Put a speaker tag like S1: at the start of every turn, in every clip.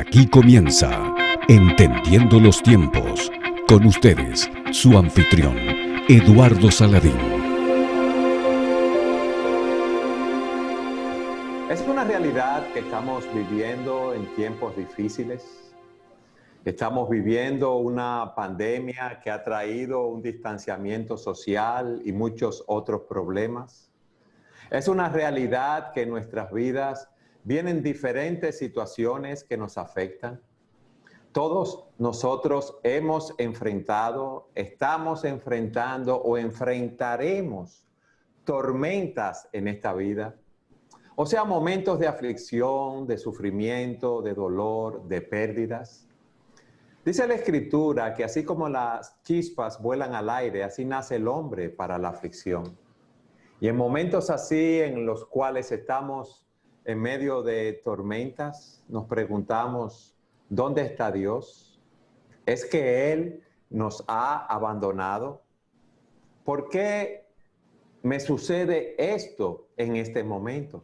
S1: Aquí comienza Entendiendo los Tiempos. Con ustedes, su anfitrión, Eduardo Saladín.
S2: Es una realidad que estamos viviendo en tiempos difíciles. Estamos viviendo una pandemia que ha traído un distanciamiento social y muchos otros problemas. Es una realidad que en nuestras vidas vienen diferentes situaciones que nos afectan. Todos nosotros hemos enfrentado, estamos enfrentando o enfrentaremos tormentas en esta vida. O sea, momentos de aflicción, de sufrimiento, de dolor, de pérdidas. Dice la Escritura que así como las chispas vuelan al aire, así nace el hombre para la aflicción. Y en momentos así en los cuales estamos en medio de tormentas, nos preguntamos, ¿dónde está Dios? ¿Es que Él nos ha abandonado? ¿Por qué me sucede esto en este momento?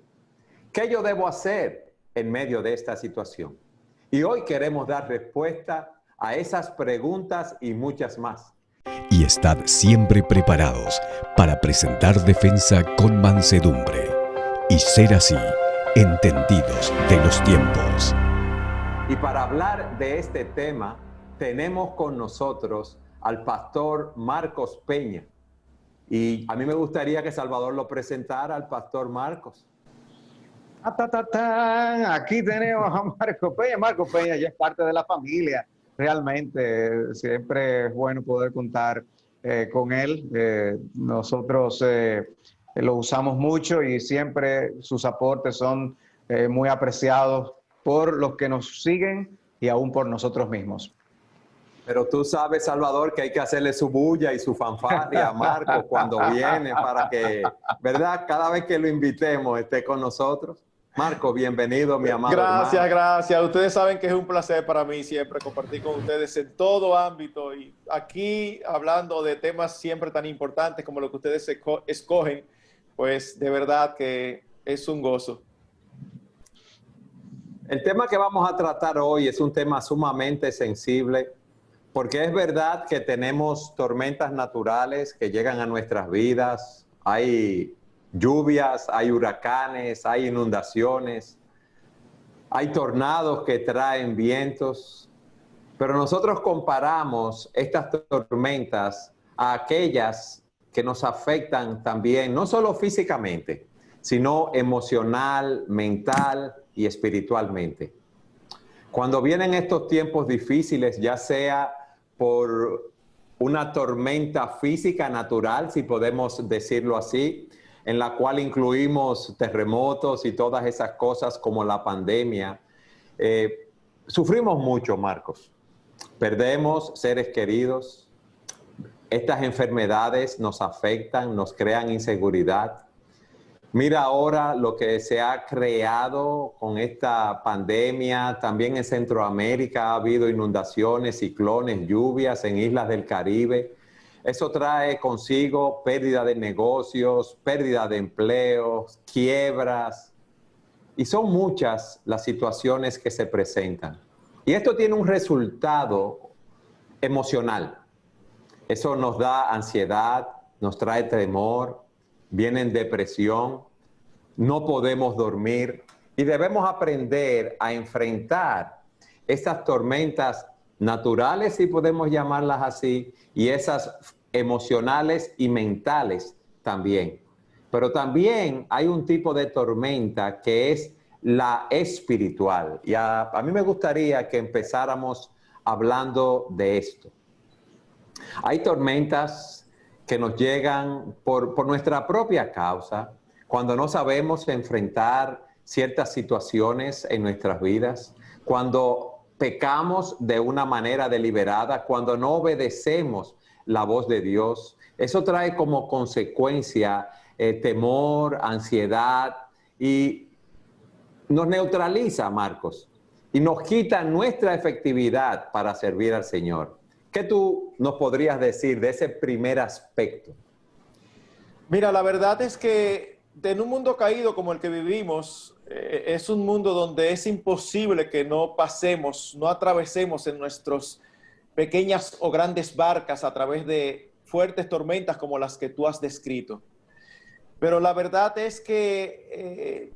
S2: ¿Qué yo debo hacer en medio de esta situación? Y hoy queremos dar respuesta a esas preguntas y muchas más.
S1: Y estad siempre preparados para presentar defensa con mansedumbre y ser así entendidos de los tiempos.
S2: Y para hablar de este tema, tenemos con nosotros al pastor Marcos Peña. Y a mí me gustaría que Salvador lo presentara al pastor Marcos.
S3: Aquí tenemos a Marcos Peña. Marcos Peña ya es parte de la familia. Realmente siempre es bueno poder contar con él. Nosotros lo usamos mucho y siempre sus aportes son muy apreciados por los que nos siguen y aún por nosotros mismos.
S2: Pero tú sabes, Salvador, que hay que hacerle su bulla y su fanfarria a Marcos cuando viene para que, ¿verdad? Cada vez que lo invitemos esté con nosotros. Marcos, bienvenido, mi amado hermano.
S4: Gracias. Ustedes saben que es un placer para mí siempre compartir con ustedes en todo ámbito y aquí hablando de temas siempre tan importantes como lo que ustedes escogen, pues de verdad que es un gozo.
S2: El tema que vamos a tratar hoy es un tema sumamente sensible porque es verdad que tenemos tormentas naturales que llegan a nuestras vidas. Hay lluvias, hay huracanes, hay inundaciones, hay tornados que traen vientos, pero nosotros comparamos estas tormentas a aquellas que nos afectan también, no solo físicamente, sino emocional, mental y espiritualmente. Cuando vienen estos tiempos difíciles, ya sea por una tormenta física natural, si podemos decirlo así, en la cual incluimos terremotos y todas esas cosas como la pandemia. Sufrimos mucho, Marcos. Perdemos seres queridos. Estas enfermedades nos afectan, nos crean inseguridad. Mira ahora lo que se ha creado con esta pandemia. También en Centroamérica ha habido inundaciones, ciclones, lluvias en islas del Caribe. Eso trae consigo pérdida de negocios, pérdida de empleos, quiebras. Y son muchas las situaciones que se presentan. Y esto tiene un resultado emocional. Eso nos da ansiedad, nos trae temor, viene en depresión, no podemos dormir. Y debemos aprender a enfrentar estas tormentas naturales, si podemos llamarlas así, y esas emocionales y mentales también. Pero también hay un tipo de tormenta que es la espiritual. Y a mí me gustaría que empezáramos hablando de esto. Hay tormentas que nos llegan por nuestra propia causa, cuando no sabemos enfrentar ciertas situaciones en nuestras vidas, cuando pecamos de una manera deliberada, cuando no obedecemos la voz de Dios. Eso trae como consecuencia temor, ansiedad y nos neutraliza, Marcos, y nos quita nuestra efectividad para servir al Señor. ¿Qué tú nos podrías decir de ese primer aspecto?
S4: Mira, la verdad es que en un mundo caído como el que vivimos, Es un mundo donde es imposible que no pasemos, no atravesemos en nuestras pequeñas o grandes barcas a través de fuertes tormentas como las que tú has descrito. Pero la verdad es que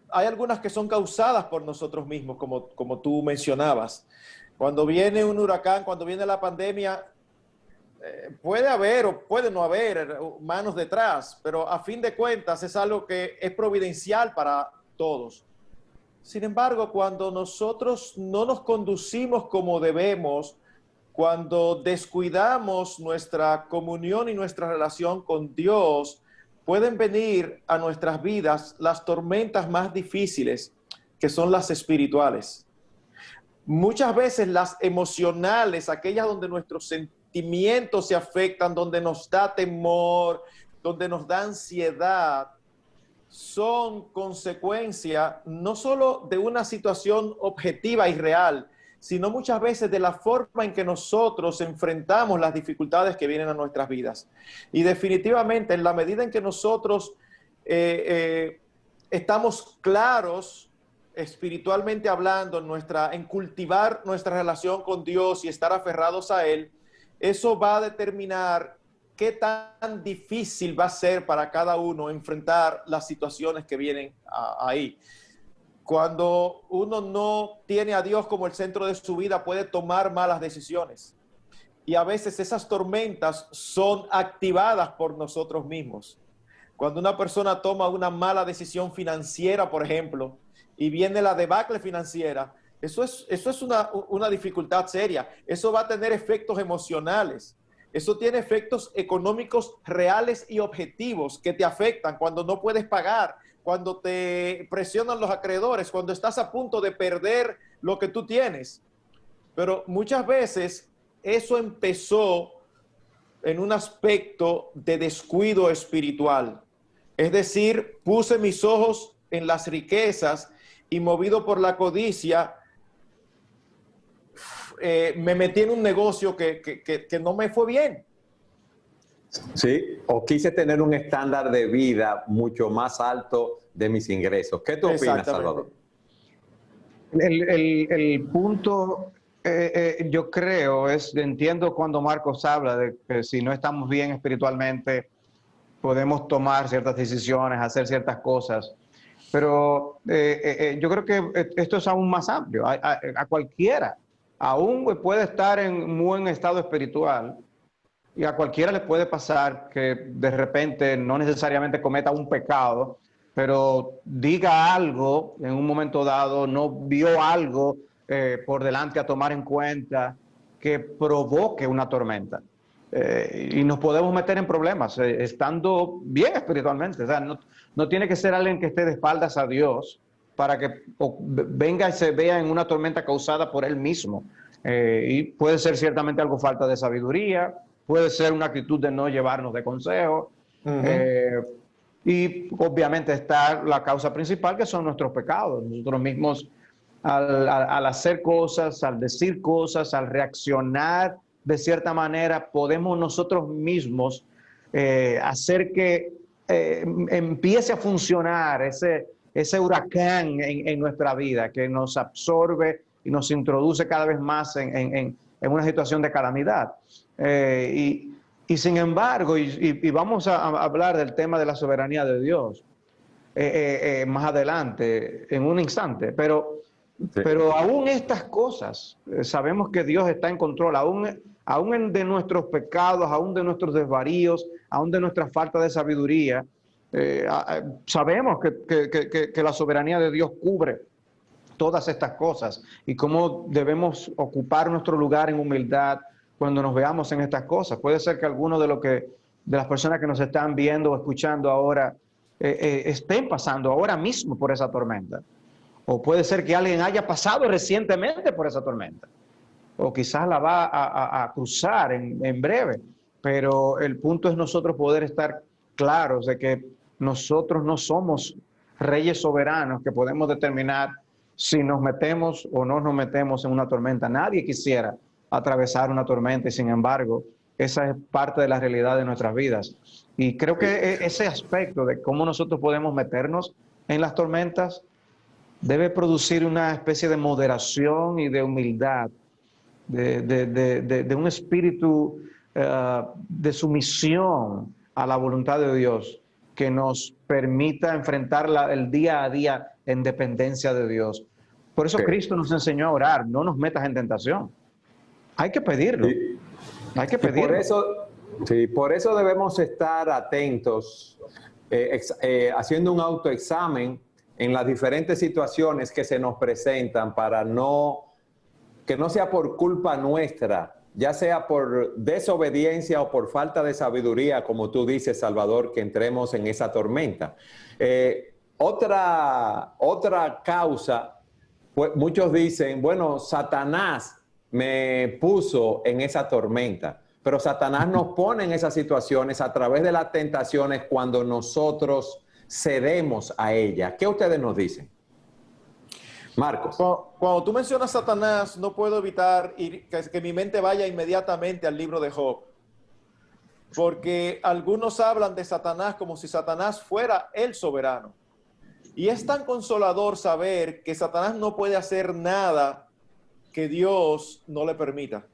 S4: hay algunas que son causadas por nosotros mismos, como tú mencionabas. Cuando viene un huracán, cuando viene la pandemia, puede haber o puede no haber manos detrás, pero a fin de cuentas es algo que es providencial para todos. Sin embargo, cuando nosotros no nos conducimos como debemos, cuando descuidamos nuestra comunión y nuestra relación con Dios, pueden venir a nuestras vidas las tormentas más difíciles, que son las espirituales. Muchas veces las emocionales, aquellas donde nuestros sentimientos se afectan, donde nos da temor, donde nos da ansiedad, son consecuencia no solo de una situación objetiva y real, sino muchas veces de la forma en que nosotros enfrentamos las dificultades que vienen a nuestras vidas. Y definitivamente, en la medida en que nosotros estamos claros, espiritualmente hablando, en cultivar nuestra relación con Dios y estar aferrados a Él, eso va a determinar qué tan difícil va a ser para cada uno enfrentar las situaciones que vienen ahí. Cuando uno no tiene a Dios como el centro de su vida, puede tomar malas decisiones. Y a veces esas tormentas son activadas por nosotros mismos. Cuando una persona toma una mala decisión financiera, por ejemplo, y viene la debacle financiera, eso es una dificultad seria. Eso va a tener efectos emocionales. Eso tiene efectos económicos reales y objetivos que te afectan cuando no puedes pagar, cuando te presionan los acreedores, cuando estás a punto de perder lo que tú tienes. Pero muchas veces eso empezó en un aspecto de descuido espiritual. Es decir, puse mis ojos en las riquezas y movido por la codicia, me metí en un negocio que no me fue bien.
S2: Sí, o quise tener un estándar de vida mucho más alto de mis ingresos. ¿Qué tú opinas, Salvador?
S3: El punto, yo creo, entiendo cuando Marcos habla de que si no estamos bien espiritualmente, podemos tomar ciertas decisiones, hacer ciertas cosas. Pero yo creo que esto es aún más amplio. A cualquiera, aún puede estar en un buen estado espiritual, y a cualquiera le puede pasar que de repente no necesariamente cometa un pecado, pero diga algo en un momento dado, no vio algo por delante a tomar en cuenta que provoque una tormenta. Y nos podemos meter en problemas estando bien espiritualmente. O sea, no tiene que ser alguien que esté de espaldas a Dios para que venga y se vea en una tormenta causada por él mismo. Y puede ser ciertamente algo falta de sabiduría, puede ser una actitud de no llevarnos de consejo. Y obviamente está la causa principal, que son nuestros pecados. Nosotros mismos, al hacer cosas, al decir cosas, al reaccionar de cierta manera, podemos nosotros mismos hacer que empiece a funcionar ese huracán en nuestra vida, que nos absorbe y nos introduce cada vez más en una situación de calamidad. Y sin embargo, y vamos a hablar del tema de la soberanía de Dios más adelante, en un instante, pero aún estas cosas, sabemos que Dios está en control, aún de nuestros pecados, aún de nuestros desvaríos, aún de nuestra falta de sabiduría, sabemos que la soberanía de Dios cubre todas estas cosas y cómo debemos ocupar nuestro lugar en humildad cuando nos veamos en estas cosas. Puede ser que algunos de las personas que nos están viendo o escuchando ahora estén pasando ahora mismo por esa tormenta. O puede ser que alguien haya pasado recientemente por esa tormenta. O quizás la va a cruzar en breve. Pero el punto es nosotros poder estar claros de que nosotros no somos reyes soberanos que podemos determinar si nos metemos o no nos metemos en una tormenta. Nadie quisiera atravesar una tormenta y sin embargo, esa es parte de la realidad de nuestras vidas. Y creo que ese aspecto de cómo nosotros podemos meternos en las tormentas debe producir una especie de moderación y de humildad, de un espíritu de sumisión a la voluntad de Dios, que nos permita enfrentar el día a día en dependencia de Dios. Por eso Cristo nos enseñó a orar: no nos metas en tentación. Hay que pedirlo.
S2: Sí.
S3: Hay que pedirlo.
S2: Por eso debemos estar atentos, haciendo un autoexamen en las diferentes situaciones que se nos presentan, para que no sea por culpa nuestra, ya sea por desobediencia o por falta de sabiduría, como tú dices, Salvador, que entremos en esa tormenta. Otra causa, pues, muchos dicen, bueno, Satanás me puso en esa tormenta, pero Satanás nos pone en esas situaciones a través de las tentaciones cuando nosotros cedemos a ella. ¿Qué ustedes nos dicen? Marcos.
S4: Cuando tú mencionas Satanás, no puedo evitar que mi mente vaya inmediatamente al libro de Job. Porque algunos hablan de Satanás como si Satanás fuera el soberano. Y es tan consolador saber que Satanás no puede hacer nada que Dios no le permita.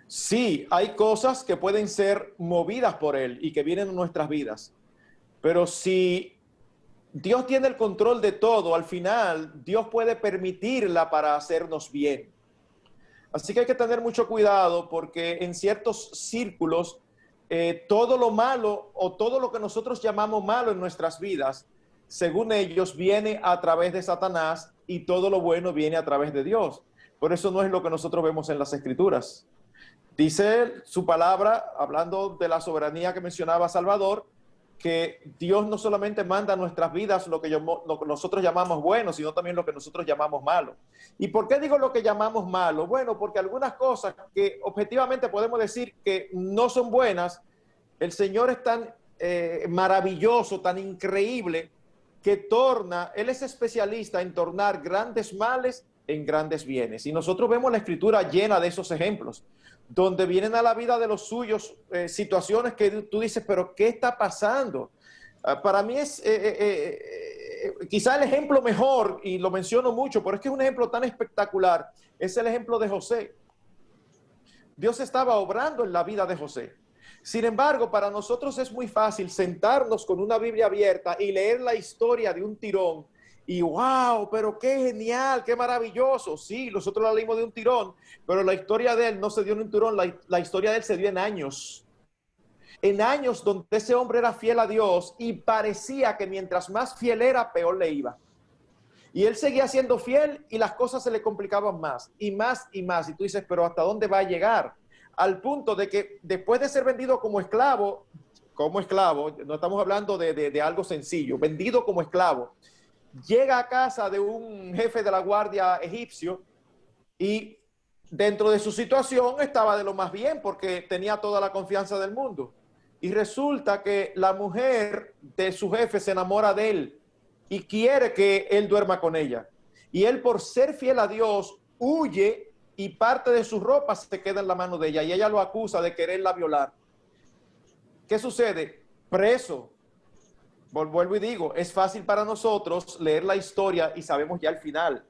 S4: Sí, hay cosas que pueden ser movidas por él y que vienen en nuestras vidas. Pero si Dios tiene el control de todo, al final Dios puede permitirla para hacernos bien. Así que hay que tener mucho cuidado, porque en ciertos círculos todo lo malo o todo lo que nosotros llamamos malo en nuestras vidas, según ellos, viene a través de Satanás, y todo lo bueno viene a través de Dios. Por eso no es lo que nosotros vemos en las Escrituras. Dice su palabra, hablando de la soberanía que mencionaba Salvador, que Dios no solamente manda a nuestras vidas lo que nosotros llamamos bueno, sino también lo que nosotros llamamos malo. ¿Y por qué digo lo que llamamos malo? Bueno, porque algunas cosas que objetivamente podemos decir que no son buenas, el Señor es tan maravilloso, tan increíble, que Él es especialista en tornar grandes males en grandes bienes. Y nosotros vemos la Escritura llena de esos ejemplos, donde vienen a la vida de los suyos situaciones que tú dices, pero ¿qué está pasando? Para mí es quizá el ejemplo mejor, y lo menciono mucho, pero es que es un ejemplo tan espectacular, es el ejemplo de José. Dios estaba obrando en la vida de José. Sin embargo, para nosotros es muy fácil sentarnos con una Biblia abierta y leer la historia de un tirón, y wow, pero qué genial, qué maravilloso. Sí, nosotros la leímos de un tirón, pero la historia de él no se dio en un tirón, la historia de él se dio en años. En años donde ese hombre era fiel a Dios, y parecía que mientras más fiel era, peor le iba. Y él seguía siendo fiel y las cosas se le complicaban más y más y más. Y tú dices, pero ¿hasta dónde va a llegar? Al punto de que después de ser vendido como esclavo, no estamos hablando de algo sencillo, vendido como esclavo, llega a casa de un jefe de la guardia egipcio, y dentro de su situación estaba de lo más bien porque tenía toda la confianza del mundo. Y resulta que la mujer de su jefe se enamora de él y quiere que él duerma con ella. Y él, por ser fiel a Dios, huye, y parte de su ropa se queda en la mano de ella, y ella lo acusa de quererla violar. ¿Qué sucede? Preso. Vuelvo y digo, es fácil para nosotros leer la historia y sabemos ya el final,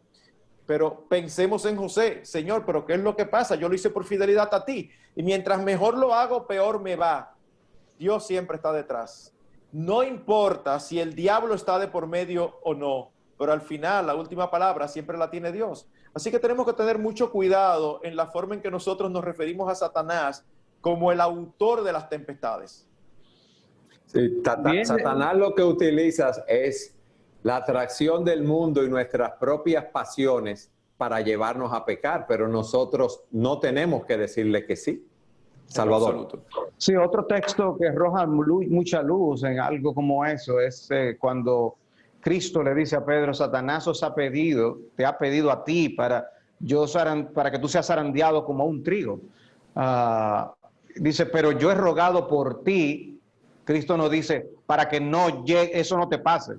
S4: pero pensemos en José. Señor, pero ¿qué es lo que pasa? Yo lo hice por fidelidad a ti, y mientras mejor lo hago, peor me va. Dios siempre está detrás. No importa si el diablo está de por medio o no, pero al final la última palabra siempre la tiene Dios. Así que tenemos que tener mucho cuidado en la forma en que nosotros nos referimos a Satanás como el autor de las tempestades.
S2: Sí, Satanás lo que utilizas es la atracción del mundo y nuestras propias pasiones para llevarnos a pecar, pero nosotros no tenemos que decirle que sí. Salvador.
S3: Sí, otro texto que arroja mucha luz en algo como eso es cuando Cristo le dice a Pedro: Satanás te ha pedido a ti para que tú seas zarandeado como un trigo. Dice, pero yo he rogado por ti. Cristo nos dice, para que no llegue, eso no te pase.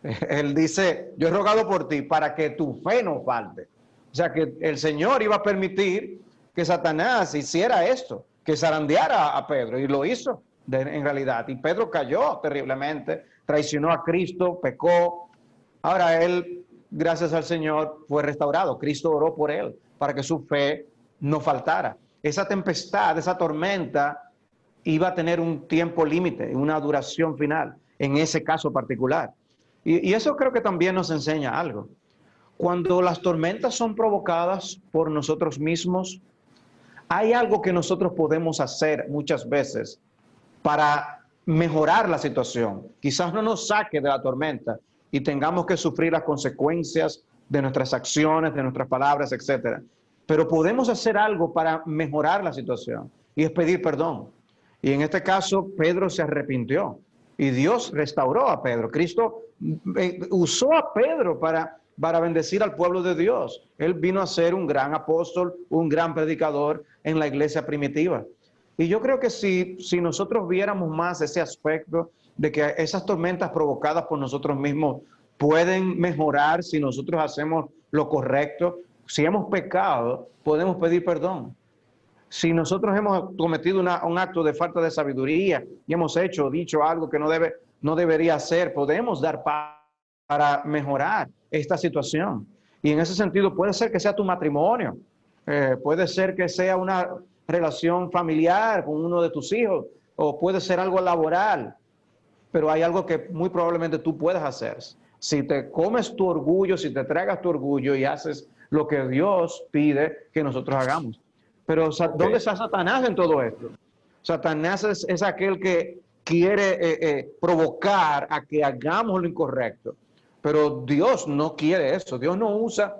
S3: Él dice, yo he rogado por ti para que tu fe no falte. O sea, que el Señor iba a permitir que Satanás hiciera esto, que zarandeara a Pedro, y lo hizo en realidad. Y Pedro cayó terriblemente, traicionó a Cristo, pecó. Ahora él gracias al Señor, fue restaurado. Cristo oró por él para que su fe no faltara. Esa tempestad, esa tormenta iba a tener un tiempo límite, una duración final, en ese caso particular. Y eso creo que también nos enseña algo. Cuando las tormentas son provocadas por nosotros mismos, hay algo que nosotros podemos hacer muchas veces para mejorar la situación. Quizás no nos saque de la tormenta y tengamos que sufrir las consecuencias de nuestras acciones, de nuestras palabras, etcétera. Pero podemos hacer algo para mejorar la situación y es pedir perdón. Y en este caso, Pedro se arrepintió y Dios restauró a Pedro. Cristo usó a Pedro para bendecir al pueblo de Dios. Él vino a ser un gran apóstol, un gran predicador en la iglesia primitiva. Y yo creo que si nosotros viéramos más ese aspecto de que esas tormentas provocadas por nosotros mismos pueden mejorar si nosotros hacemos lo correcto. Si hemos pecado, podemos pedir perdón. Si nosotros hemos cometido un acto de falta de sabiduría y hemos hecho o dicho algo que no debería hacer, podemos dar para mejorar esta situación. Y en ese sentido puede ser que sea tu matrimonio, puede ser que sea una relación familiar con uno de tus hijos, o puede ser algo laboral, pero hay algo que muy probablemente tú puedas hacer. Si te comes tu orgullo, si te tragas tu orgullo y haces lo que Dios pide que nosotros hagamos. Pero ¿dónde está Satanás en todo esto? Satanás es aquel que quiere provocar a que hagamos lo incorrecto. Pero Dios no quiere eso. Dios no usa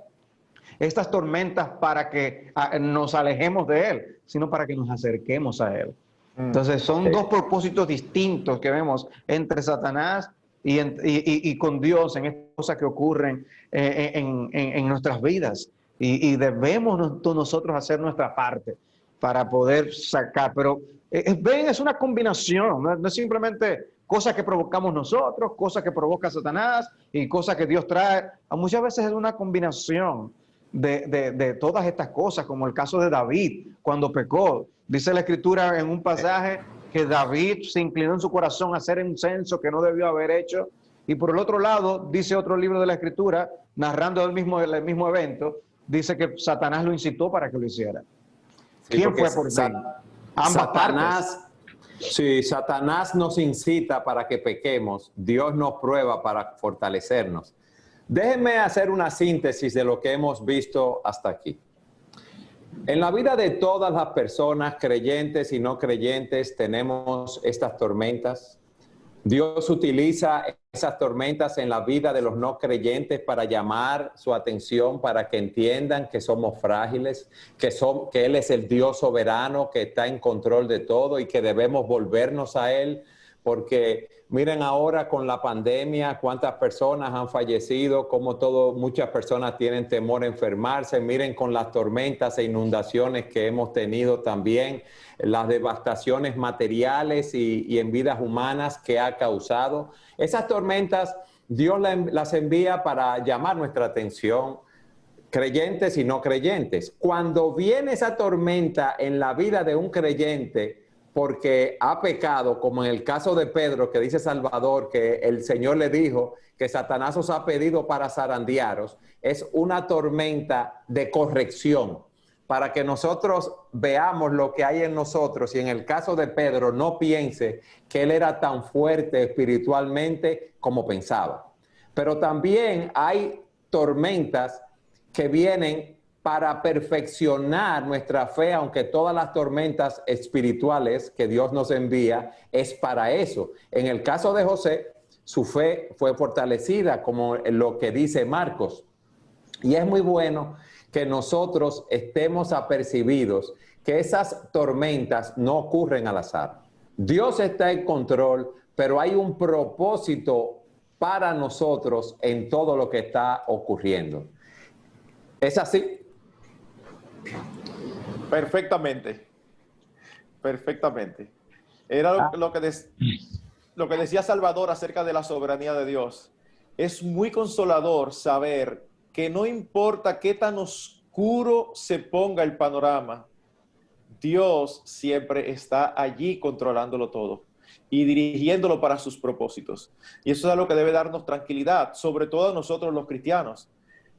S3: estas tormentas para que nos alejemos de Él, sino para que nos acerquemos a Él. Entonces son dos propósitos distintos que vemos entre Satanás y con Dios en estas cosas que ocurren en nuestras vidas. Y debemos nosotros hacer nuestra parte para poder sacar. Pero ven, es una combinación, no es simplemente cosas que provocamos nosotros, cosas que provoca Satanás y cosas que Dios trae. Muchas veces es una combinación de todas estas cosas, como el caso de David cuando pecó. Dice la Escritura en un pasaje que David se inclinó en su corazón a hacer un censo que no debió haber hecho. Y por el otro lado, dice otro libro de la Escritura, narrando el mismo evento, dice que Satanás lo incitó para que lo hiciera.
S2: Sí,
S3: ¿Quién fue por ti? Ambas partes.
S2: Si Satanás nos incita para que pequemos, Dios nos prueba para fortalecernos. Déjenme hacer una síntesis de lo que hemos visto hasta aquí. En la vida de todas las personas, creyentes y no creyentes, tenemos estas tormentas. Dios utiliza esas tormentas en la vida de los no creyentes para llamar su atención, para que entiendan que somos frágiles, que Él es el Dios soberano, que está en control de todo y que debemos volvernos a Él. Porque miren ahora con la pandemia cuántas personas han fallecido, cómo muchas personas tienen temor a enfermarse. Miren con las tormentas e inundaciones que hemos tenido también, las devastaciones materiales y en vidas humanas que ha causado. Esas tormentas Dios las envía para llamar nuestra atención, creyentes y no creyentes. Cuando viene esa tormenta en la vida de un creyente, porque ha pecado, como en el caso de Pedro, que dice Salvador, que el Señor le dijo que Satanás os ha pedido para zarandearos, es una tormenta de corrección, para que nosotros veamos lo que hay en nosotros, y en el caso de Pedro no piense que él era tan fuerte espiritualmente como pensaba. Pero también hay tormentas que vienen para perfeccionar nuestra fe, aunque todas las tormentas espirituales que Dios nos envía es para eso. En el caso de José, su fe fue fortalecida, como lo que dice Marcos. Y es muy bueno que nosotros estemos apercibidos que esas tormentas no ocurren al azar. Dios está en control, pero hay un propósito para nosotros en todo lo que está ocurriendo. ¿Es así?
S4: Perfectamente. Perfectamente. Era lo que decía Salvador acerca de la soberanía de Dios. Es muy consolador saber que no importa qué tan oscuro se ponga el panorama, Dios siempre está allí controlándolo todo y dirigiéndolo para sus propósitos. Y eso es algo que debe darnos tranquilidad, sobre todo a nosotros los cristianos,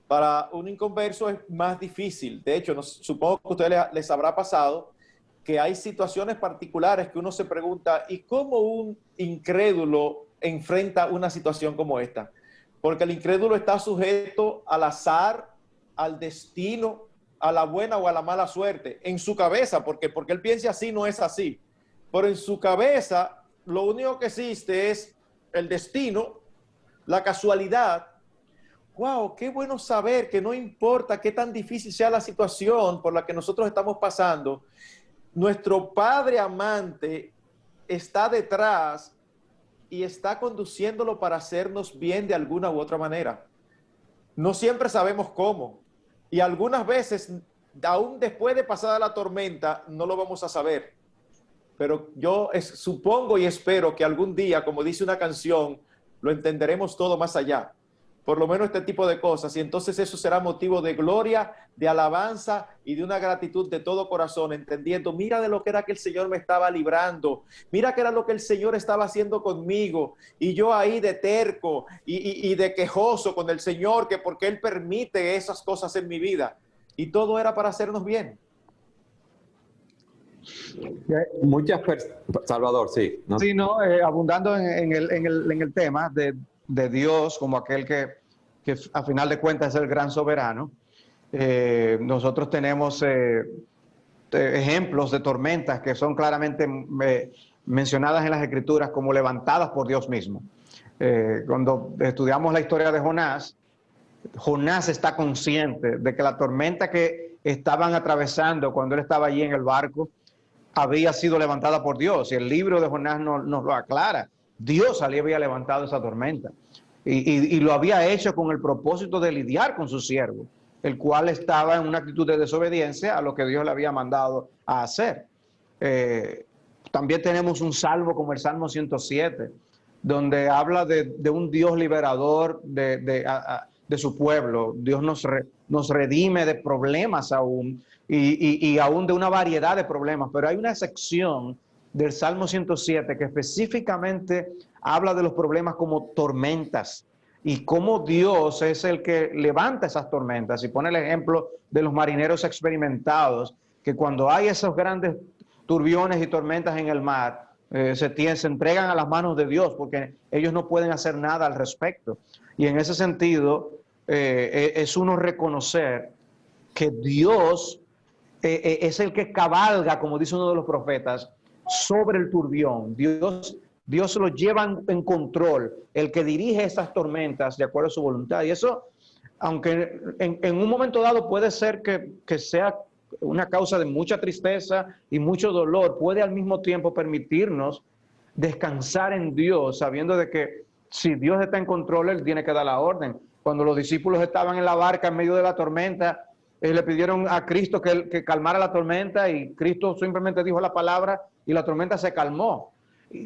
S4: Para un inconverso es más difícil. De hecho, supongo que a ustedes les habrá pasado que hay situaciones particulares que uno se pregunta, ¿y cómo un incrédulo enfrenta una situación como esta? Porque el incrédulo está sujeto al azar, al destino, a la buena o a la mala suerte, en su cabeza, porque él piensa así, no es así. Pero en su cabeza, lo único que existe es el destino, la casualidad. Wow, qué bueno saber que no importa qué tan difícil sea la situación por la que nosotros estamos pasando, nuestro Padre amante está detrás y está conduciéndolo para hacernos bien de alguna u otra manera. No siempre sabemos cómo, y algunas veces, aún después de pasada la tormenta, no lo vamos a saber. Pero yo supongo y espero que algún día, como dice una canción, lo entenderemos todo más allá. Por lo menos este tipo de cosas, y entonces eso será motivo de gloria, de alabanza y de una gratitud de todo corazón, entendiendo, mira de lo que era que el Señor me estaba librando, mira que era lo que el Señor estaba haciendo conmigo, y yo ahí de terco y de quejoso con el Señor, que porque Él permite esas cosas en mi vida, y todo era para hacernos bien.
S2: Salvador, sí. ¿No?
S3: Sí, no, abundando en el tema de Dios como aquel que a final de cuentas es el gran soberano. Nosotros tenemos ejemplos de tormentas que son claramente mencionadas en las Escrituras como levantadas por Dios mismo. Cuando estudiamos la historia de Jonás, Jonás está consciente de que la tormenta que estaban atravesando cuando él estaba allí en el barco había sido levantada por Dios, y el libro de Jonás nos lo aclara. Dios había levantado esa tormenta y lo había hecho con el propósito de lidiar con su siervo, el cual estaba en una actitud de desobediencia a lo que Dios le había mandado a hacer. También tenemos un salmo como el Salmo 107, donde habla de un Dios liberador de su pueblo. Dios nos redime de problemas aún, y aún de una variedad de problemas, pero hay una sección del Salmo 107 que específicamente habla de los problemas como tormentas y cómo Dios es el que levanta esas tormentas, y pone el ejemplo de los marineros experimentados, que cuando hay esos grandes turbiones y tormentas en el mar, se entregan a las manos de Dios porque ellos no pueden hacer nada al respecto. Y en ese sentido es uno reconocer que Dios es el que cabalga, como dice uno de los profetas, sobre el turbión. Dios lo lleva en control, el que dirige esas tormentas de acuerdo a su voluntad. Y eso, aunque en un momento dado puede ser que sea una causa de mucha tristeza y mucho dolor, puede al mismo tiempo permitirnos descansar en Dios, sabiendo de que si Dios está en control, Él tiene que dar la orden. Cuando los discípulos estaban en la barca en medio de la tormenta, le pidieron a Cristo que calmara la tormenta, y Cristo simplemente dijo la palabra y la tormenta se calmó.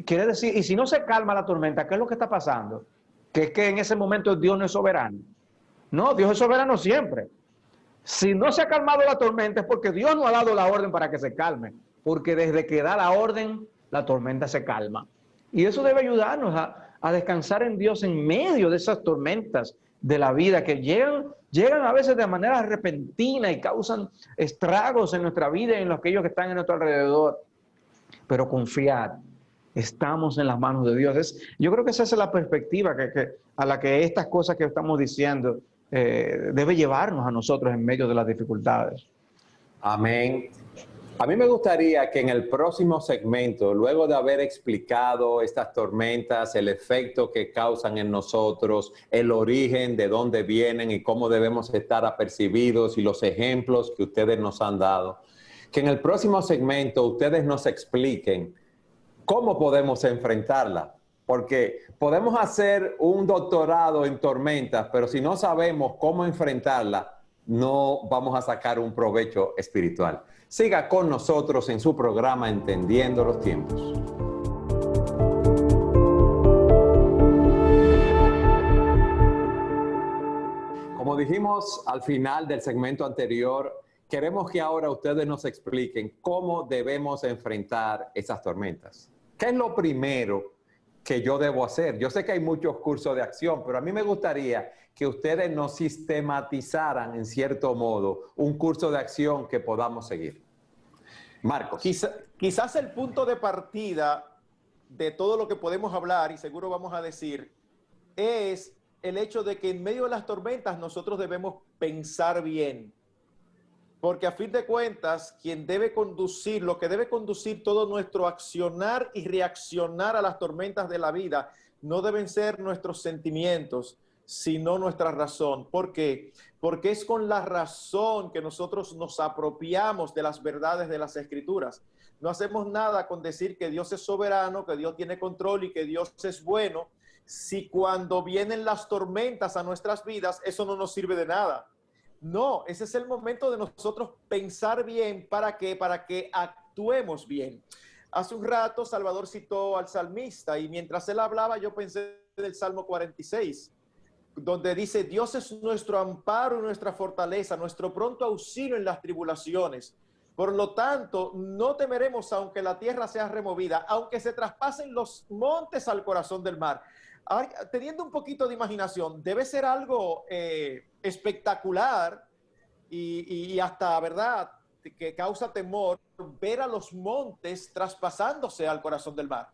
S3: Quiere decir, y si no se calma la tormenta, ¿qué es lo que está pasando? Que es que en ese momento Dios no es soberano. No, Dios es soberano siempre. Si no se ha calmado la tormenta es porque Dios no ha dado la orden para que se calme, porque desde que da la orden, la tormenta se calma. Y eso debe ayudarnos a descansar en Dios en medio de esas tormentas de la vida que llegan a veces de manera repentina y causan estragos en nuestra vida y en aquellos que están en nuestro alrededor. Pero confiar, estamos en las manos de Dios. Yo creo que esa es la perspectiva a la que estas cosas que estamos diciendo debe llevarnos a nosotros en medio de las dificultades.
S2: Amén. A mí me gustaría que en el próximo segmento, luego de haber explicado estas tormentas, el efecto que causan en nosotros, el origen, de dónde vienen y cómo debemos estar apercibidos, y los ejemplos que ustedes nos han dado, que en el próximo segmento ustedes nos expliquen cómo podemos enfrentarla. Porque podemos hacer un doctorado en tormentas, pero si no sabemos cómo enfrentarla, no vamos a sacar un provecho espiritual. Siga con nosotros en su programa Entendiendo los Tiempos. Como dijimos al final del segmento anterior, queremos que ahora ustedes nos expliquen cómo debemos enfrentar esas tormentas. ¿Qué es lo primero que yo debo hacer? Yo sé que hay muchos cursos de acción, pero a mí me gustaría que ustedes nos sistematizaran, en cierto modo, un curso de acción que podamos seguir. Marcos.
S4: Quizás el punto de partida de todo lo que podemos hablar, y seguro vamos a decir, es el hecho de que en medio de las tormentas nosotros debemos pensar bien. Porque a fin de cuentas, quien debe conducir, lo que debe conducir todo nuestro accionar y reaccionar a las tormentas de la vida, no deben ser nuestros sentimientos, sino nuestra razón. ¿Por qué? Porque es con la razón que nosotros nos apropiamos de las verdades de las Escrituras. No hacemos nada con decir que Dios es soberano, que Dios tiene control y que Dios es bueno, si cuando vienen las tormentas a nuestras vidas, eso no nos sirve de nada. No, ese es el momento de nosotros pensar bien. ¿Para qué? Para que actuemos bien. Hace un rato Salvador citó al salmista y mientras él hablaba yo pensé del Salmo 46, donde dice: Dios es nuestro amparo y nuestra fortaleza, nuestro pronto auxilio en las tribulaciones. Por lo tanto, no temeremos aunque la tierra sea removida, aunque se traspasen los montes al corazón del mar. Ahora, teniendo un poquito de imaginación, debe ser algo espectacular y hasta, ¿verdad?, que causa temor ver a los montes traspasándose al corazón del mar.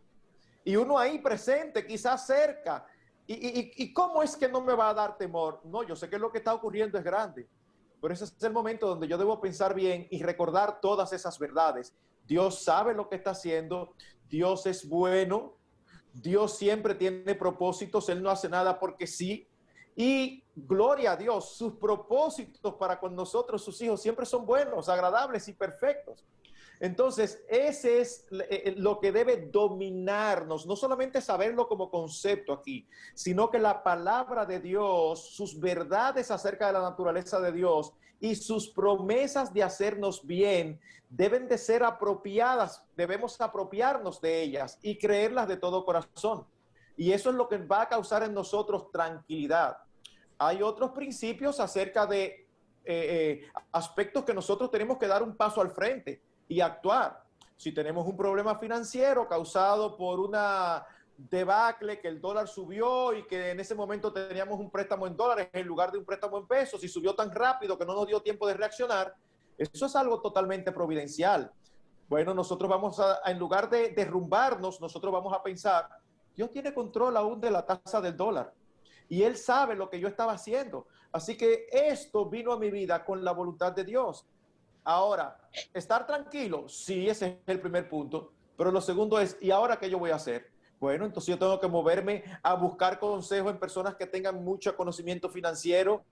S4: Y uno ahí presente, quizás cerca. ¿Y cómo es que no me va a dar temor? No, yo sé que lo que está ocurriendo es grande. Pero ese es el momento donde yo debo pensar bien y recordar todas esas verdades. Dios sabe lo que está haciendo. Dios es bueno. Dios siempre tiene propósitos. Él no hace nada porque sí. Y gloria a Dios, sus propósitos para con nosotros, sus hijos, siempre son buenos, agradables y perfectos. Entonces, ese es lo que debe dominarnos, no solamente saberlo como concepto aquí, sino que la palabra de Dios, sus verdades acerca de la naturaleza de Dios y sus promesas de hacernos bien deben de ser apropiadas, debemos apropiarnos de ellas y creerlas de todo corazón. Y eso es lo que va a causar en nosotros tranquilidad. Hay otros principios acerca de aspectos que nosotros tenemos que dar un paso al frente y actuar. Si tenemos un problema financiero causado por una debacle, que el dólar subió y que en ese momento teníamos un préstamo en dólares en lugar de un préstamo en pesos y subió tan rápido que no nos dio tiempo de reaccionar, eso es algo totalmente providencial. Bueno, nosotros vamos en lugar de derrumbarnos, nosotros vamos a pensar: Dios tiene control aún de la tasa del dólar y Él sabe lo que yo estaba haciendo. Así que esto vino a mi vida con la voluntad de Dios. Ahora, estar tranquilo, sí, ese es el primer punto, pero lo segundo es: ¿y ahora qué yo voy a hacer? Bueno, entonces yo tengo que moverme a buscar consejo en personas que tengan mucho conocimiento financiero.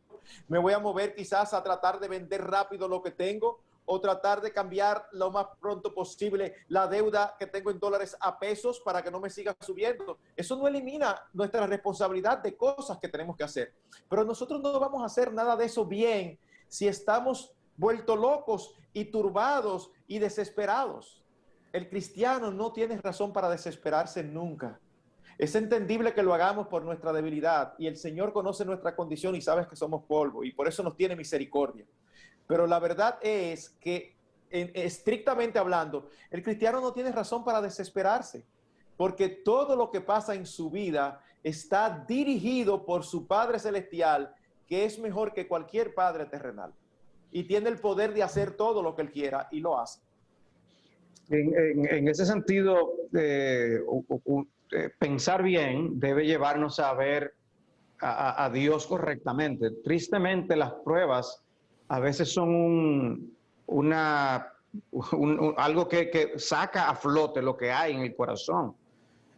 S4: Me voy a mover quizás a tratar de vender rápido lo que tengo o tratar de cambiar lo más pronto posible la deuda que tengo en dólares a pesos para que no me siga subiendo. Eso no elimina nuestra responsabilidad de cosas que tenemos que hacer. Pero nosotros no vamos a hacer nada de eso bien si estamos vueltos locos y turbados y desesperados. El cristiano no tiene razón para desesperarse nunca. Es entendible que lo hagamos por nuestra debilidad y el Señor conoce nuestra condición y sabe que somos polvo y por eso nos tiene misericordia. Pero la verdad es que, estrictamente hablando, el cristiano no tiene razón para desesperarse, porque todo lo que pasa en su vida está dirigido por su Padre Celestial, que es mejor que cualquier padre terrenal y tiene el poder de hacer todo lo que Él quiera y lo hace.
S3: En ese sentido, pensar bien debe llevarnos a ver a Dios correctamente. Tristemente, las pruebas a veces son algo que saca a flote lo que hay en el corazón.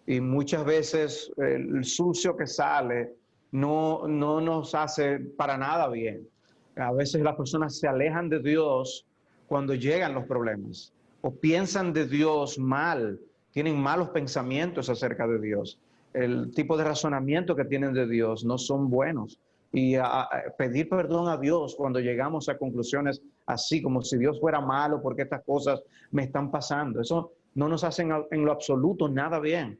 S3: Y muchas veces el sucio que sale no nos hace para nada bien. A veces las personas se alejan de Dios cuando llegan los problemas o piensan de Dios mal, tienen malos pensamientos acerca de Dios. El tipo de razonamiento que tienen de Dios no son buenos. Y pedir perdón a Dios cuando llegamos a conclusiones así, como si Dios fuera malo porque estas cosas me están pasando. Eso no nos hace en lo absoluto nada bien.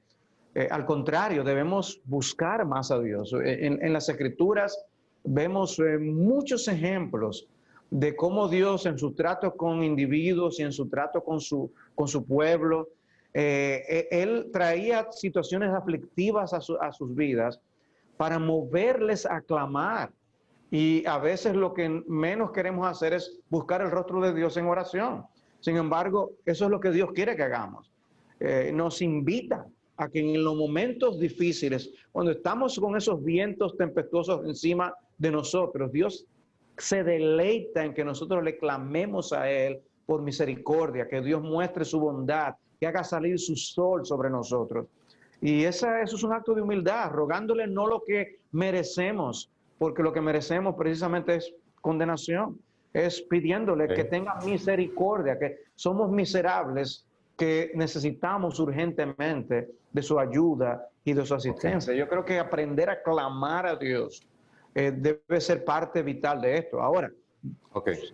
S3: Al contrario, debemos buscar más a Dios. En las Escrituras vemos muchos ejemplos de cómo Dios en su trato con individuos y en su trato con su pueblo, Él traía situaciones aflictivas a sus vidas para moverles a clamar. Y a veces lo que menos queremos hacer es buscar el rostro de Dios en oración. Sin embargo, eso es lo que Dios quiere que hagamos. Nos invita a que en los momentos difíciles, cuando estamos con esos vientos tempestuosos encima de nosotros, Dios se deleita en que nosotros le clamemos a Él por misericordia, que Dios muestre su bondad, que haga salir su sol sobre nosotros. Y eso es un acto de humildad, rogándole no lo que merecemos, porque lo que merecemos precisamente es condenación. Es pidiéndole que tenga misericordia, que somos miserables, que necesitamos urgentemente de su ayuda y de su asistencia. Yo creo que aprender a clamar a Dios debe ser parte vital de esto. Ahora,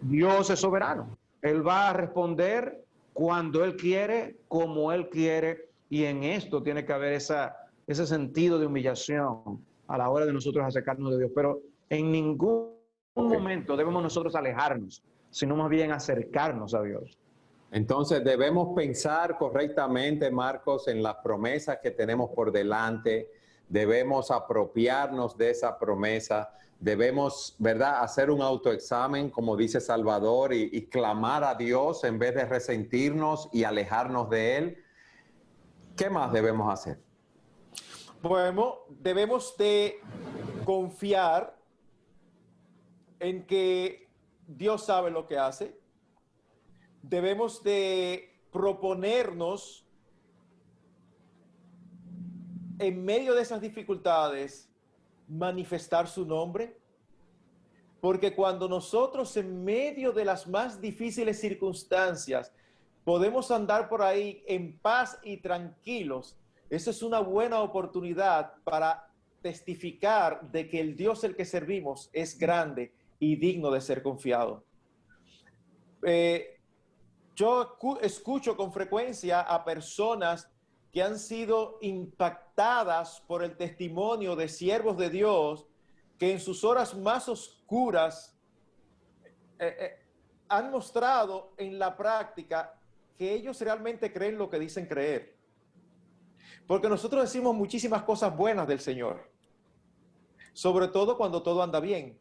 S3: Dios es soberano. Él va a responder cuando Él quiere, como Él quiere, y en esto tiene que haber ese sentido de humillación a la hora de nosotros acercarnos de Dios. Pero en ningún momento debemos nosotros alejarnos, sino más bien acercarnos a Dios.
S2: Entonces debemos pensar correctamente, Marcos, en las promesas que tenemos por delante. Debemos apropiarnos de esa promesa. Debemos, ¿verdad?, hacer un autoexamen, como dice Salvador, y clamar a Dios en vez de resentirnos y alejarnos de Él. ¿Qué más debemos hacer?
S4: Bueno, debemos de confiar en que Dios sabe lo que hace. Debemos de proponernos en medio de esas dificultades manifestar su nombre, porque cuando nosotros en medio de las más difíciles circunstancias podemos andar por ahí en paz y tranquilos, esa es una buena oportunidad para testificar de que el Dios el que servimos es grande y digno de ser confiado. Yo escucho con frecuencia a personas que han sido impactadas por el testimonio de siervos de Dios que en sus horas más oscuras han mostrado en la práctica que ellos realmente creen lo que dicen creer. Porque nosotros decimos muchísimas cosas buenas del Señor, sobre todo cuando todo anda bien.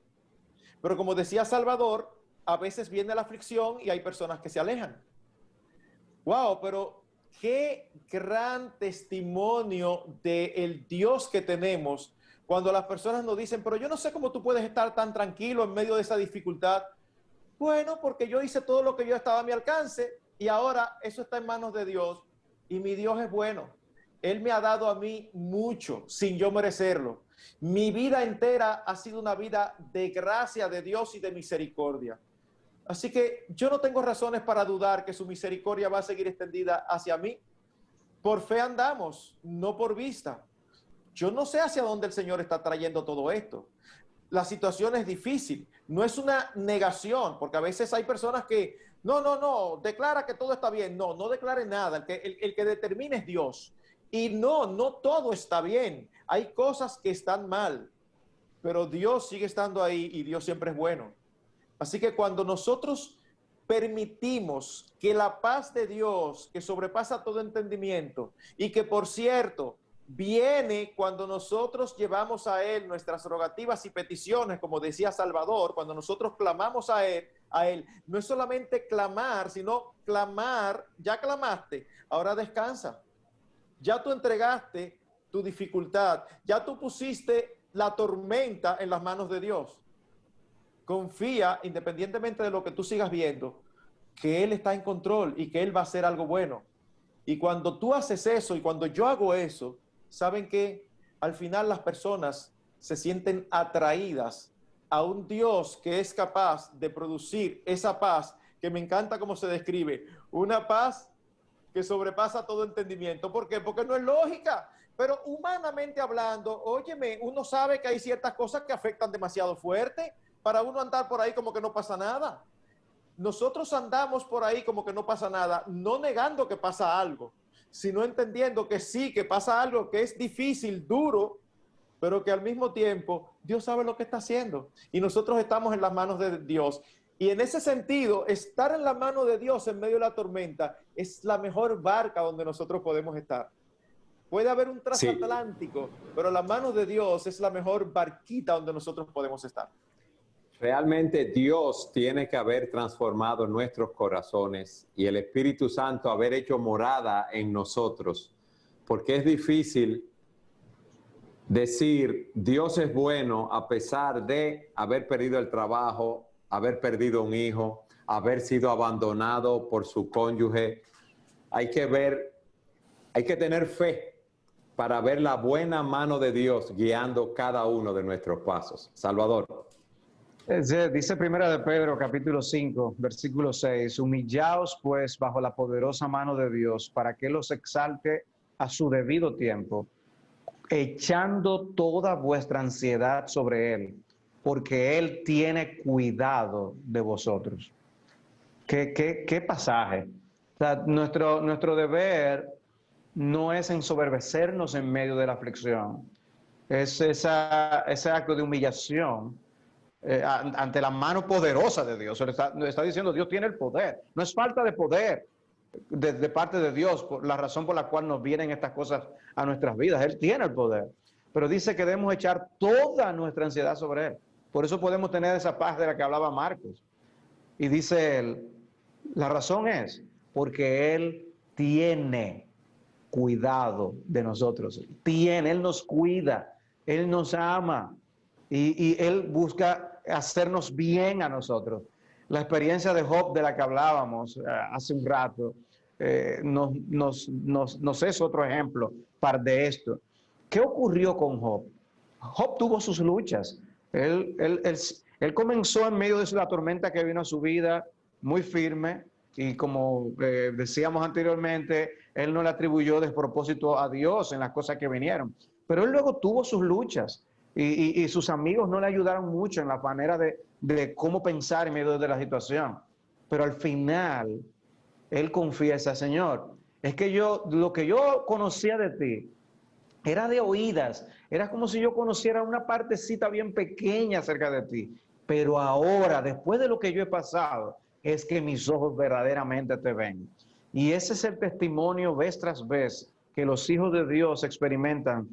S4: Pero como decía Salvador, a veces viene la aflicción y hay personas que se alejan. ¡Wow! Pero qué gran testimonio del Dios que tenemos cuando las personas nos dicen, pero yo no sé cómo tú puedes estar tan tranquilo en medio de esa dificultad. Bueno, porque yo hice todo lo que yo estaba a mi alcance y ahora eso está en manos de Dios y mi Dios es bueno. Él me ha dado a mí mucho sin yo merecerlo. Mi vida entera ha sido una vida de gracia de Dios y de misericordia. Así que yo no tengo razones para dudar que su misericordia va a seguir extendida hacia mí. Por fe andamos, no por vista. Yo no sé hacia dónde el Señor está trayendo todo esto. La situación es difícil, no es una negación, porque a veces hay personas que, no, declara que todo está bien. No declare nada, el que determina es Dios. Y no todo está bien, hay cosas que están mal, pero Dios sigue estando ahí y Dios siempre es bueno. Así que cuando nosotros permitimos que la paz de Dios, que sobrepasa todo entendimiento, y que por cierto, viene cuando nosotros llevamos a Él nuestras rogativas y peticiones, como decía Salvador, cuando nosotros clamamos a Él, no es solamente clamar, sino clamar, ya clamaste, ahora descansa. Ya tú entregaste tu dificultad, ya tú pusiste la tormenta en las manos de Dios. Confía, independientemente de lo que tú sigas viendo, que Él está en control y que Él va a hacer algo bueno. Y cuando tú haces eso y cuando yo hago eso, saben que al final las personas se sienten atraídas a un Dios que es capaz de producir esa paz, que me encanta cómo se describe, una paz que sobrepasa todo entendimiento. ¿Por qué? Porque no es lógica. Pero humanamente hablando, óyeme, uno sabe que hay ciertas cosas que afectan demasiado fuerte para uno andar por ahí como que no pasa nada. Nosotros andamos por ahí como que no pasa nada, no negando que pasa algo, sino entendiendo que sí, que pasa algo que es difícil, duro, pero que al mismo tiempo Dios sabe lo que está haciendo. Y nosotros estamos en las manos de Dios. Y en ese sentido, estar en la mano de Dios en medio de la tormenta es la mejor barca donde nosotros podemos estar. puede haber un
S2: Sí.
S4: transatlántico, pero la mano de Dios es la mejor barquita donde nosotros podemos estar.
S2: Realmente Dios tiene que haber transformado nuestros corazones y el Espíritu Santo haber hecho morada en nosotros, porque es difícil decir Dios es bueno a pesar de haber perdido el trabajo, haber perdido un hijo, haber sido abandonado por su cónyuge. Hay que tener fe para ver la buena mano de Dios guiando cada uno de nuestros pasos. Salvador.
S3: Dice Primera de Pedro, capítulo 5, versículo 6, humillaos pues bajo la poderosa mano de Dios para que Él los exalte a su debido tiempo, echando toda vuestra ansiedad sobre Él, porque Él tiene cuidado de vosotros. ¿Qué pasaje? O sea, nuestro deber no es ensoberbecernos en medio de la aflicción, es ese acto de humillación ante la mano poderosa de Dios. Le está diciendo, Dios tiene el poder. No es falta de poder de parte de Dios, por la razón por la cual nos vienen estas cosas a nuestras vidas. Él tiene el poder. Pero dice que debemos echar toda nuestra ansiedad sobre Él. Por eso podemos tener esa paz de la que hablaba Marcos. Y dice él, la razón es porque Él tiene cuidado de nosotros. Él nos cuida, Él nos ama y Él busca hacernos bien a nosotros. La experiencia de Job de la que hablábamos hace un rato nos es otro ejemplo de esto. ¿Qué ocurrió con Job? Job tuvo sus luchas. Él comenzó en medio de la tormenta que vino a su vida muy firme y como decíamos anteriormente, él no le atribuyó despropósito a Dios en las cosas que vinieron. Pero él luego tuvo sus luchas y sus amigos no le ayudaron mucho en la manera de cómo pensar en medio de la situación. Pero al final, él confiesa, Señor, es que lo que yo conocía de ti era de oídas, era como si yo conociera una partecita bien pequeña acerca de ti. Pero ahora, después de lo que yo he pasado, es que mis ojos verdaderamente te ven. Y ese es el testimonio vez tras vez que los hijos de Dios experimentan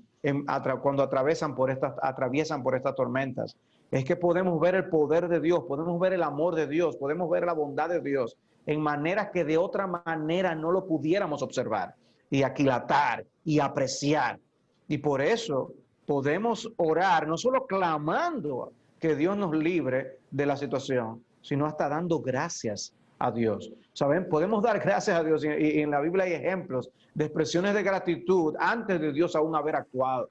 S3: cuando atraviesan por estas tormentas. Es que podemos ver el poder de Dios, podemos ver el amor de Dios, podemos ver la bondad de Dios en maneras que de otra manera no lo pudiéramos observar y aquilatar y apreciar. Y por eso podemos orar, no solo clamando que Dios nos libre de la situación, sino hasta dando gracias a Dios. ¿Saben? Podemos dar gracias a Dios y en la Biblia hay ejemplos de expresiones de gratitud antes de Dios aún haber actuado.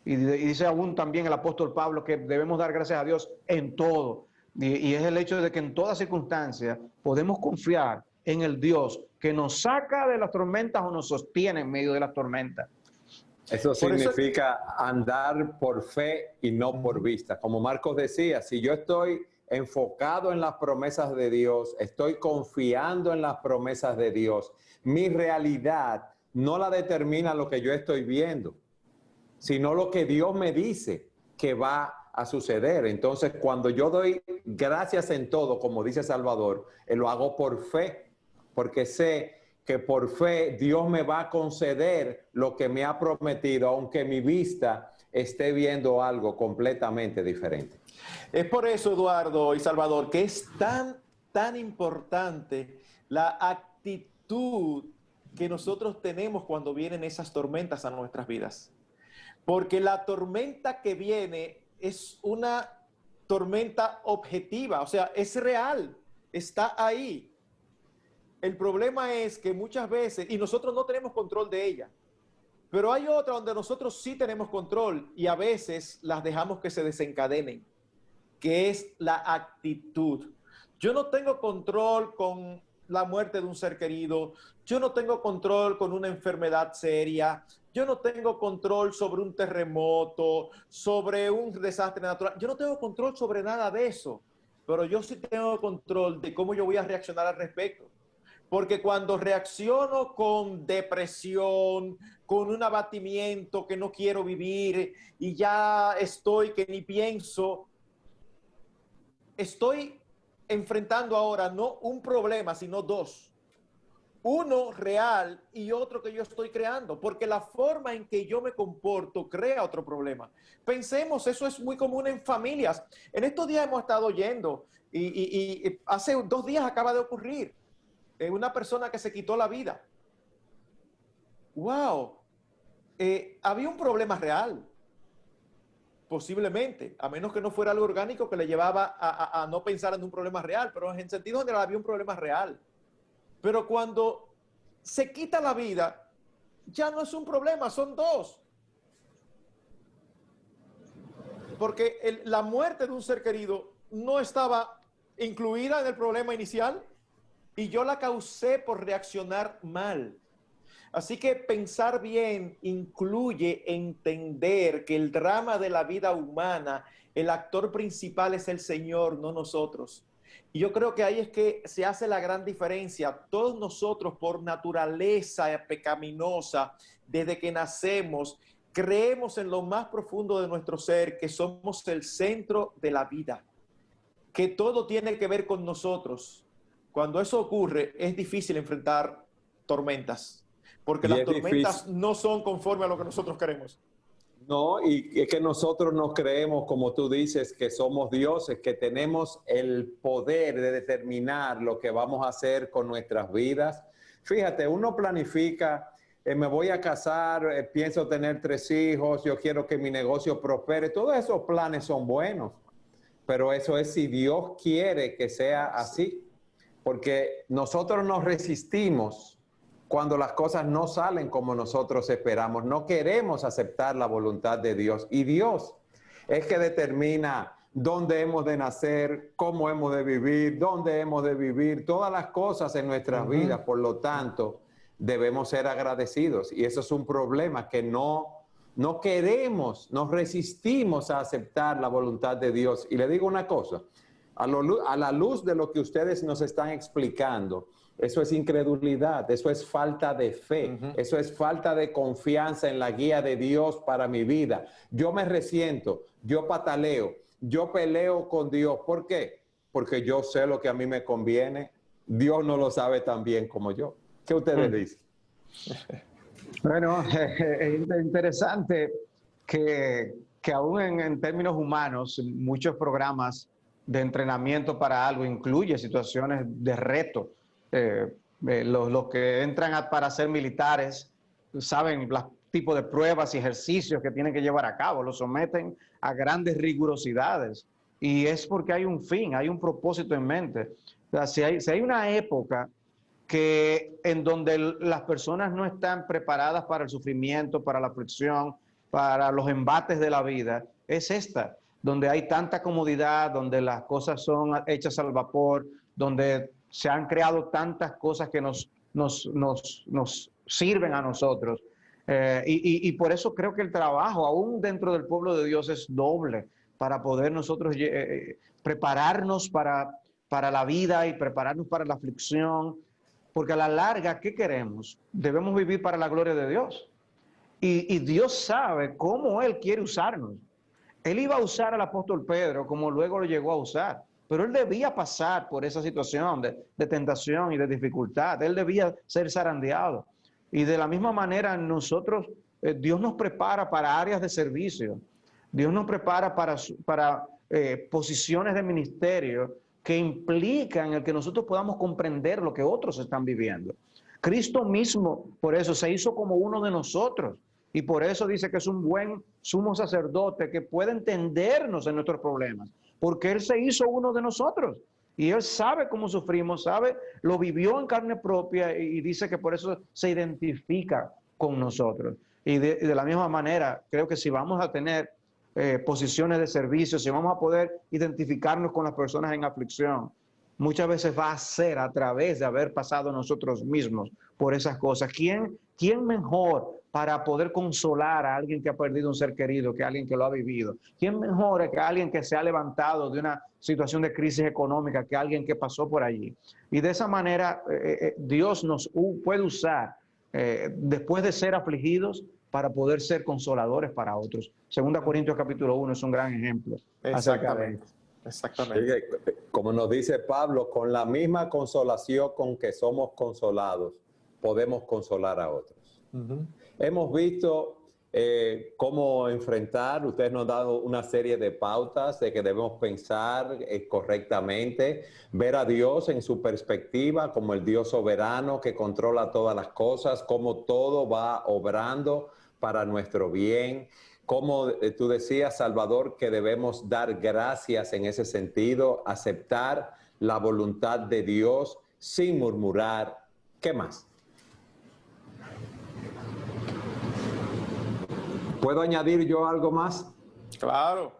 S3: Y dice aún también el apóstol Pablo que debemos dar gracias a Dios en todo. Y es el hecho de que en todas circunstancias podemos confiar en el Dios que nos saca de las tormentas o nos sostiene en medio de las tormentas.
S2: Eso significa andar por fe y no por vista. Como Marcos decía, si yo estoy enfocado en las promesas de Dios, estoy confiando en las promesas de Dios, mi realidad no la determina lo que yo estoy viendo, sino lo que Dios me dice que va a suceder. Entonces, cuando yo doy gracias en todo, como dice Salvador, lo hago por fe, porque sé que por fe Dios me va a conceder lo que me ha prometido, aunque mi vista esté viendo algo completamente diferente.
S4: Es por eso, Eduardo y Salvador, que es tan importante la actitud que nosotros tenemos cuando vienen esas tormentas a nuestras vidas. Porque la tormenta que viene es una tormenta objetiva, o sea, es real, está ahí. El problema es que muchas veces, y nosotros no tenemos control de ella, pero hay otra donde nosotros sí tenemos control y a veces las dejamos que se desencadenen, que es la actitud. Yo no tengo control con la muerte de un ser querido, yo no tengo control con una enfermedad seria, yo no tengo control sobre un terremoto, sobre un desastre natural, yo no tengo control sobre nada de eso, pero yo sí tengo control de cómo yo voy a reaccionar al respecto. Porque cuando reacciono con depresión, con un abatimiento que no quiero vivir y ya estoy que ni pienso, estoy enfrentando ahora no un problema, sino dos. uno real y otro que yo estoy creando, porque la forma en que yo me comporto crea otro problema. Pensemos, eso es muy común en familias. En estos días hemos estado oyendo y hace 2 días acaba de ocurrir una persona que se quitó la vida. ¡Wow! Había un problema real, posiblemente, a menos que no fuera algo orgánico que le llevaba a no pensar en un problema real, pero en sentido general había un problema real. Pero cuando se quita la vida, ya no es un problema, son 2. Porque la muerte de un ser querido no estaba incluida en el problema inicial y yo la causé por reaccionar mal. Así que pensar bien incluye entender que el drama de la vida humana, el actor principal es el Señor, no nosotros. Y yo creo que ahí es que se hace la gran diferencia. Todos nosotros, por naturaleza pecaminosa, desde que nacemos, creemos en lo más profundo de nuestro ser que somos el centro de la vida, que todo tiene que ver con nosotros. Cuando eso ocurre, es difícil enfrentar tormentas, porque las tormentas no son conforme a lo que nosotros queremos.
S2: No, y es que nosotros nos creemos, como tú dices, que somos dioses, que tenemos el poder de determinar lo que vamos a hacer con nuestras vidas. Fíjate, uno planifica, me voy a casar, pienso tener 3 hijos, yo quiero que mi negocio prospere. Todos esos planes son buenos, pero eso es si Dios quiere que sea así, porque nosotros nos resistimos cuando las cosas no salen como nosotros esperamos. No queremos aceptar la voluntad de Dios. Y Dios es que determina dónde hemos de nacer, cómo hemos de vivir, dónde hemos de vivir, todas las cosas en nuestras vidas. Por lo tanto, debemos ser agradecidos. Y eso es un problema que no queremos, nos resistimos a aceptar la voluntad de Dios. Y le digo una cosa, a la luz de lo que ustedes nos están explicando, eso es incredulidad, eso es falta de fe, eso es falta de confianza en la guía de Dios para mi vida. Yo me resiento, yo pataleo, yo peleo con Dios. ¿Por qué? Porque yo sé lo que a mí me conviene. Dios no lo sabe tan bien como yo. ¿Qué ustedes dicen?
S3: Bueno, es interesante que aún en términos humanos, muchos programas de entrenamiento para algo incluye situaciones de reto. Los que entran para ser militares saben los tipos de pruebas y ejercicios que tienen que llevar a cabo, los someten a grandes rigurosidades y es porque hay un fin, hay un propósito en mente. O sea, si hay una época en donde las personas no están preparadas para el sufrimiento, para la aflicción, para los embates de la vida, es esta, donde hay tanta comodidad, donde las cosas son hechas al vapor, donde se han creado tantas cosas que nos sirven a nosotros. Y por eso creo que el trabajo, aún dentro del pueblo de Dios, es doble para poder nosotros prepararnos para la vida y prepararnos para la aflicción. Porque a la larga, ¿qué queremos? Debemos vivir para la gloria de Dios. Y Dios sabe cómo Él quiere usarnos. Él iba a usar al apóstol Pedro como luego lo llegó a usar. Pero él debía pasar por esa situación de tentación y de dificultad. Él debía ser zarandeado. Y de la misma manera nosotros, Dios nos prepara para áreas de servicio. Dios nos prepara para posiciones de ministerio que implican el que nosotros podamos comprender lo que otros están viviendo. Cristo mismo, por eso, se hizo como uno de nosotros. Y por eso dice que es un buen sumo sacerdote que puede entendernos en nuestros problemas. Porque Él se hizo uno de nosotros y Él sabe cómo sufrimos, lo vivió en carne propia y dice que por eso se identifica con nosotros. Y de la misma manera, creo que si vamos a tener posiciones de servicio, si vamos a poder identificarnos con las personas en aflicción, muchas veces va a ser a través de haber pasado nosotros mismos por esas cosas. ¿Quién mejor para poder consolar a alguien que ha perdido un ser querido que alguien que lo ha vivido? ¿Quién mejor que alguien que se ha levantado de una situación de crisis económica que alguien que pasó por allí? Y de esa manera Dios nos puede usar después de ser afligidos para poder ser consoladores para otros. 2 Corintios capítulo 1 es un gran ejemplo.
S4: Exactamente.
S2: Como nos dice Pablo, con la misma consolación con que somos consolados, podemos consolar a otros.
S4: Ujú.
S2: Hemos visto cómo enfrentar, ustedes nos han dado una serie de pautas de que debemos pensar correctamente, ver a Dios en su perspectiva como el Dios soberano que controla todas las cosas, cómo todo va obrando para nuestro bien. Como tú decías, Salvador, que debemos dar gracias en ese sentido, aceptar la voluntad de Dios sin murmurar. ¿Qué más? ¿Puedo añadir yo algo más?
S4: Claro.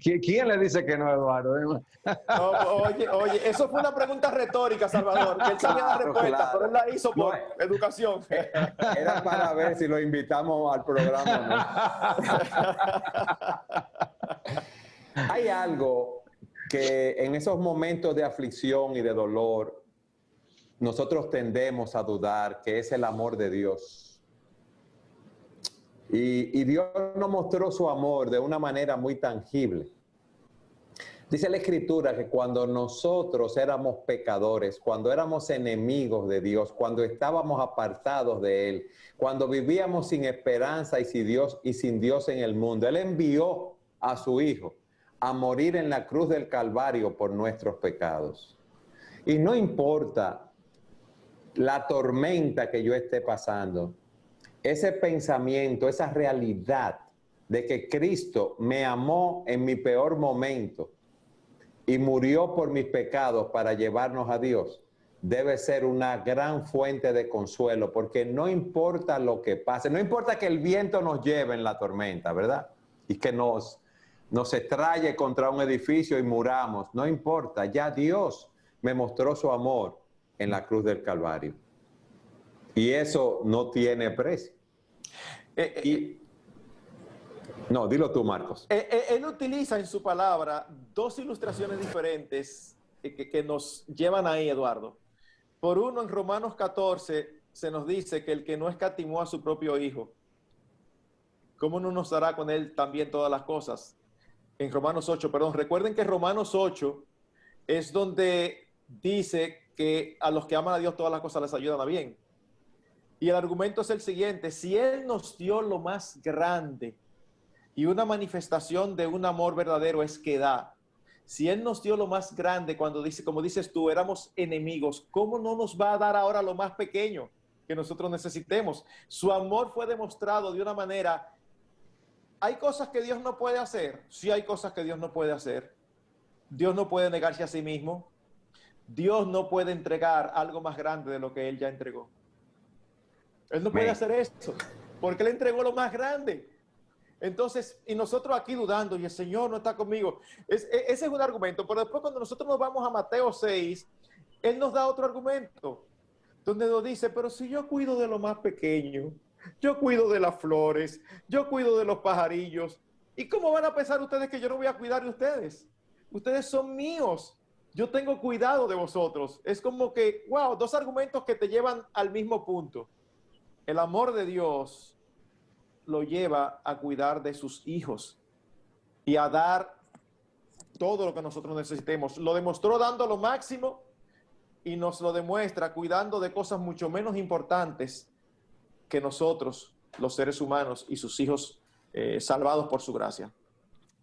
S3: ¿Quién le dice que no, Eduardo?
S4: No, oye, eso fue una pregunta retórica, Salvador, que él sabía la respuesta,
S2: Claro.
S4: pero él la hizo por educación.
S2: Era para ver si lo invitamos al programa o no. Hay algo que en esos momentos de aflicción y de dolor nosotros tendemos a dudar, que es el amor de Dios. Y Dios nos mostró su amor de una manera muy tangible. Dice la Escritura que cuando nosotros éramos pecadores, cuando éramos enemigos de Dios, cuando estábamos apartados de Él, cuando vivíamos sin esperanza y sin Dios en el mundo, Él envió a su Hijo a morir en la cruz del Calvario por nuestros pecados. Y no importa la tormenta que yo esté pasando, ese pensamiento, esa realidad de que Cristo me amó en mi peor momento y murió por mis pecados para llevarnos a Dios, debe ser una gran fuente de consuelo, porque no importa lo que pase, no importa que el viento nos lleve en la tormenta, ¿verdad? Y que nos estralle contra un edificio y muramos, no importa, ya Dios me mostró su amor en la cruz del Calvario. Y eso no tiene precio. No, dilo tú, Marcos.
S4: Él utiliza en su palabra dos ilustraciones diferentes que nos llevan ahí, Eduardo. Por uno, en Romanos 14 se nos dice que el que no escatimó a su propio Hijo, ¿cómo no nos dará con él también todas las cosas? En Romanos 8, perdón, recuerden que Romanos 8 es donde dice que a los que aman a Dios todas las cosas les ayudan a bien. Y el argumento es el siguiente: si Él nos dio lo más grande, y una manifestación de un amor verdadero es que da, si Él nos dio lo más grande cuando dice, como dices tú, éramos enemigos, ¿cómo no nos va a dar ahora lo más pequeño que nosotros necesitemos? Su amor fue demostrado de una manera. ¿Hay cosas que Dios no puede hacer? Sí, hay cosas que Dios no puede hacer. Dios no puede negarse a sí mismo. Dios no puede entregar algo más grande de lo que Él ya entregó. Él no puede hacer esto, porque Él entregó lo más grande. Entonces, y nosotros aquí dudando, y el Señor no está conmigo. Ese es un argumento, pero después cuando nosotros nos vamos a Mateo 6, Él nos da otro argumento, donde nos dice, pero si yo cuido de lo más pequeño, yo cuido de las flores, yo cuido de los pajarillos, ¿y cómo van a pensar ustedes que yo no voy a cuidar de ustedes? Ustedes son míos, yo tengo cuidado de vosotros. Es como que, wow, dos argumentos que te llevan al mismo punto. El amor de Dios lo lleva a cuidar de sus hijos y a dar todo lo que nosotros necesitemos. Lo demostró dando lo máximo y nos lo demuestra cuidando de cosas mucho menos importantes que nosotros, los seres humanos y sus hijos salvados por su gracia.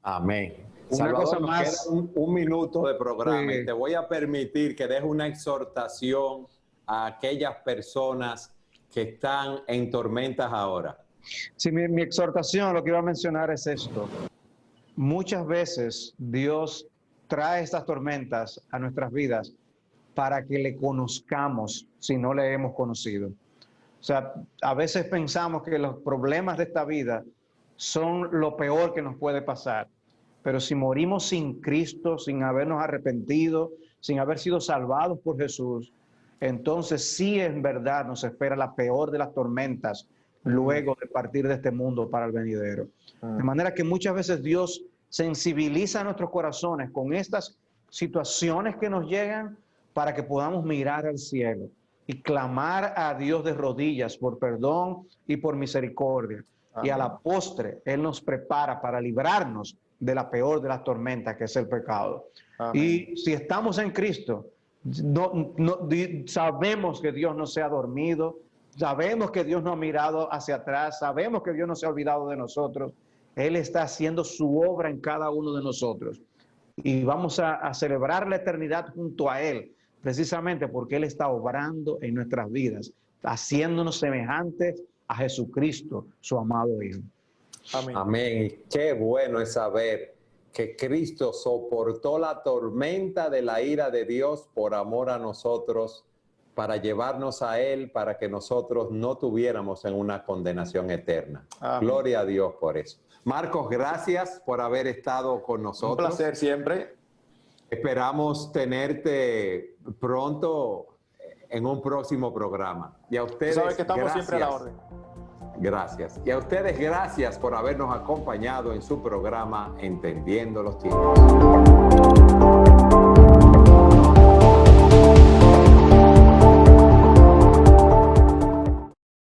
S2: Amén.
S3: Una
S2: Salvador,
S3: cosa
S2: nos
S3: más.
S2: queda un minuto de programa
S3: Sí.
S2: y te voy a permitir que deje una exhortación a aquellas personas que están en tormentas ahora.
S3: Sí, mi exhortación, lo que iba a mencionar es esto. Muchas veces Dios trae estas tormentas a nuestras vidas para que le conozcamos si no le hemos conocido. O sea, a veces pensamos que los problemas de esta vida son lo peor que nos puede pasar. Pero si morimos sin Cristo, sin habernos arrepentido, sin haber sido salvados por Jesús, entonces sí en verdad nos espera la peor de las tormentas luego de partir de este mundo para el venidero. De manera que muchas veces Dios sensibiliza a nuestros corazones con estas situaciones que nos llegan para que podamos mirar al cielo y clamar a Dios de rodillas por perdón y por misericordia. Amén. Y a la postre, Él nos prepara para librarnos de la peor de las tormentas, que es el pecado. Amén. Y si estamos en Cristo, Sabemos que Dios no se ha dormido, sabemos que Dios no ha mirado hacia atrás, sabemos que Dios no se ha olvidado de nosotros. Él está haciendo su obra en cada uno de nosotros. Y vamos a celebrar la eternidad junto a Él, precisamente porque Él está obrando en nuestras vidas, haciéndonos semejantes a Jesucristo, su amado Hijo.
S4: Amén.
S2: Amén. Y qué bueno es saber que Cristo soportó la tormenta de la ira de Dios por amor a nosotros, para llevarnos a Él, para que nosotros no tuviéramos en una condenación eterna.
S4: Amén.
S2: Gloria a Dios por eso. Marcos, gracias por haber estado con nosotros.
S4: Un placer siempre.
S2: Esperamos tenerte pronto en un próximo programa. Y a ustedes,
S4: Sabes que estamos
S2: gracias.
S4: siempre a la orden.
S2: Gracias. Y a ustedes, gracias por habernos acompañado en su programa Entendiendo los Tiempos.